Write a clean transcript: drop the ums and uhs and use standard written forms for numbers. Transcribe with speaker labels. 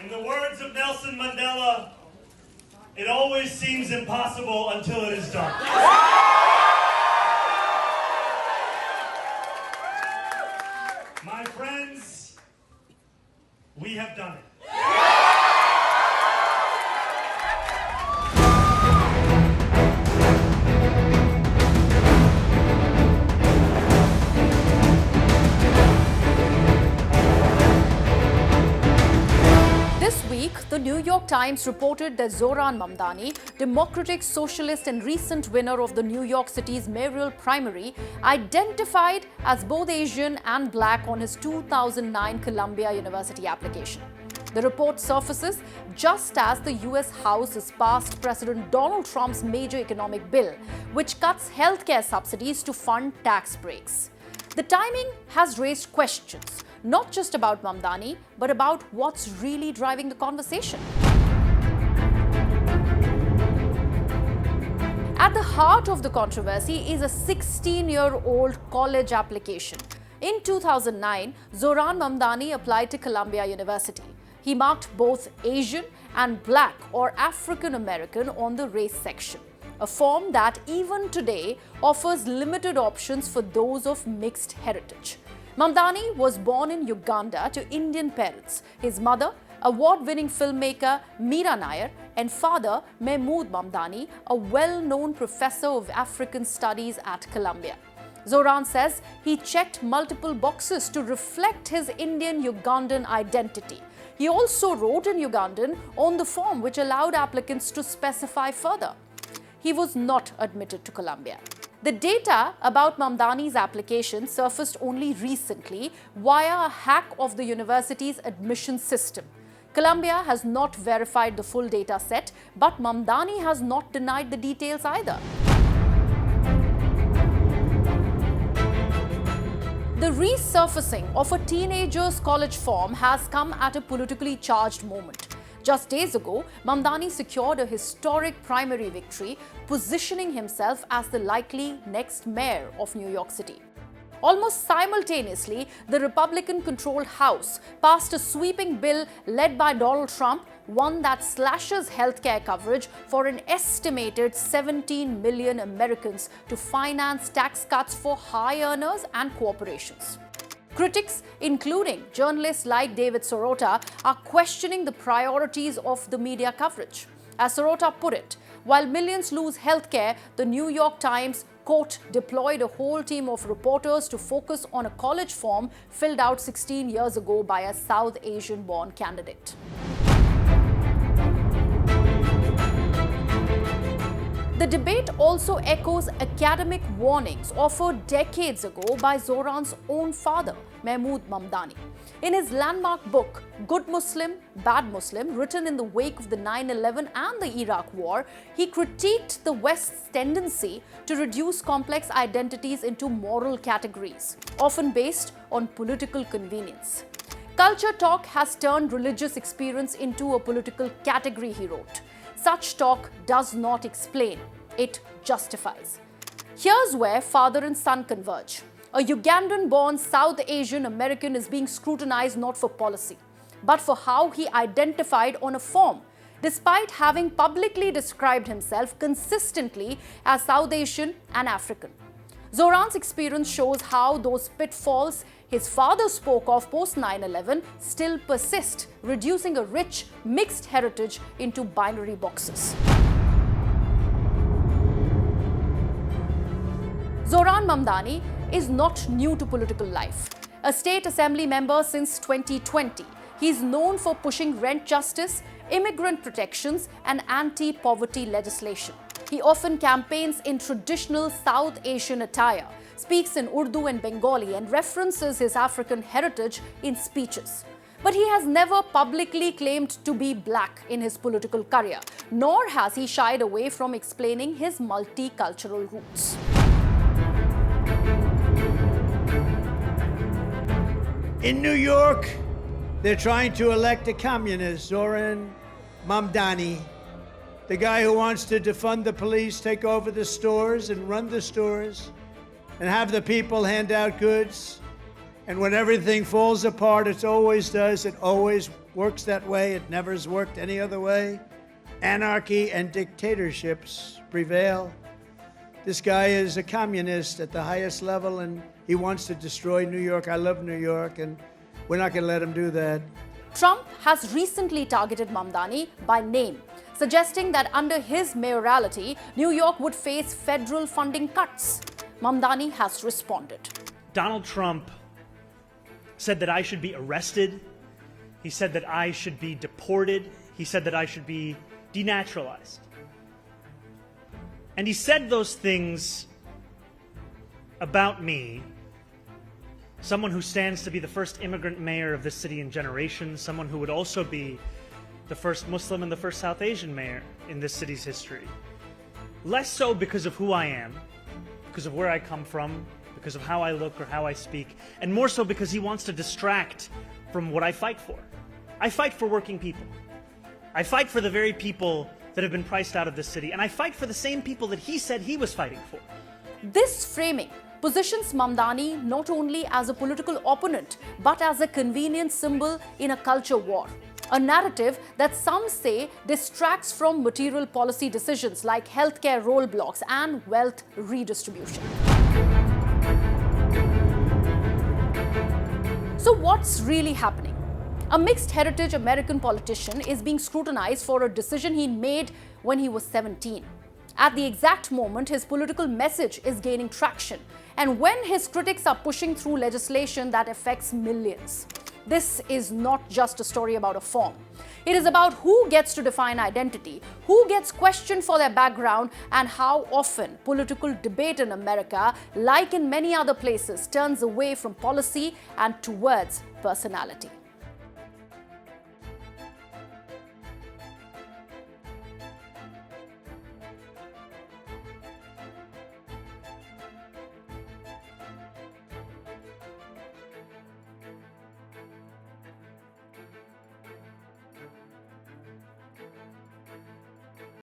Speaker 1: In the words of Nelson Mandela, it always seems impossible until it is done. My friends, we have done it.
Speaker 2: This week, the New York Times reported that Zohran Mamdani, Democratic Socialist and recent winner of the New York City's mayoral primary, identified as both Asian and black on his 2009 Columbia University application. The report surfaces just as the US House has passed President Donald Trump's major economic bill, which cuts healthcare subsidies to fund tax breaks. The timing has raised questions, not just about Mamdani, but about what's really driving the conversation. At the heart of the controversy is a 16-year-old college application. In 2009, Zohran Mamdani applied to Columbia University. He marked both Asian and Black or African American on the race section, a form that even today offers limited options for those of mixed heritage. Mamdani was born in Uganda to Indian parents. His mother, award-winning filmmaker Meera Nair, and father, Mahmood Mamdani, a well-known professor of African studies at Columbia. Zohran says he checked multiple boxes to reflect his Indian-Ugandan identity. He also wrote in Ugandan on the form, which allowed applicants to specify further. He was not admitted to Columbia. The data about Mamdani's application surfaced only recently via a hack of the university's admission system. Columbia has not verified the full data set, but Mamdani has not denied the details either. The resurfacing of a teenager's college form has come at a politically charged moment. Just days ago, Mamdani secured a historic primary victory, positioning himself as the likely next mayor of New York City. Almost simultaneously, the Republican-controlled House passed a sweeping bill led by Donald Trump, one that slashes healthcare coverage for an estimated 17 million Americans to finance tax cuts for high earners and corporations. Critics, including journalists like David Sirota, are questioning the priorities of the media coverage. As Sirota put it, while millions lose healthcare, the New York Times, quote, deployed a whole team of reporters to focus on a college form filled out 16 years ago by a South Asian-born candidate. The debate also echoes academic warnings offered decades ago by Zohran's own father, Mahmood Mamdani. In his landmark book, Good Muslim, Bad Muslim, written in the wake of the 9/11 and the Iraq War, he critiqued the West's tendency to reduce complex identities into moral categories, often based on political convenience. Culture talk has turned religious experience into a political category, he wrote. Such talk does not explain, it justifies. Here's where father and son converge. A Ugandan-born South Asian American is being scrutinized not for policy, but for how he identified on a form, despite having publicly described himself consistently as South Asian and African. Zohran's experience shows how those pitfalls his father spoke of post 9/11 still persist, reducing a rich, mixed heritage into binary boxes. Zohran Mamdani is not new to political life. A state assembly member since 2020, he's known for pushing rent justice, immigrant protections, and anti-poverty legislation. He often campaigns in traditional South Asian attire, speaks in Urdu and Bengali, and references his African heritage in speeches. But he has never publicly claimed to be black in his political career, nor has he shied away from explaining his multicultural roots.
Speaker 3: In New York, they're trying to elect a communist, Zohran Mamdani, the guy who wants to defund the police, take over the stores and run the stores, and have the people hand out goods. And when everything falls apart, it always does, it always works that way. It never has worked any other way. Anarchy and dictatorships prevail. This guy is a communist at the highest level, and he wants to destroy New York. I love New York, and we're not going to let him do that.
Speaker 2: Trump has recently targeted Mamdani by name, suggesting that under his mayoralty, New York would face federal funding cuts. Mamdani has responded.
Speaker 4: Donald Trump said that I should be arrested. He said that I should be deported. He said that I should be denaturalized. And he said those things about me, someone who stands to be the first immigrant mayor of this city in generations, someone who would also be the first Muslim and the first South Asian mayor in this city's history. Less so because of who I am, because of where I come from, because of how I look or how I speak, and more so because he wants to distract from what I fight for. I fight for working people. I fight for the very people that have been priced out of this city, and I fight for the same people that he said he was fighting for.
Speaker 2: This framing positions Mamdani not only as a political opponent, but as a convenient symbol in a culture war. A narrative that some say distracts from material policy decisions like healthcare roadblocks and wealth redistribution. So what's really happening? A mixed heritage American politician is being scrutinized for a decision he made when he was 17. At the exact moment, his political message is gaining traction, and when his critics are pushing through legislation that affects millions. This is not just a story about a form. It is about who gets to define identity, who gets questioned for their background, and how often political debate in America, like in many other places, turns away from policy and towards personality.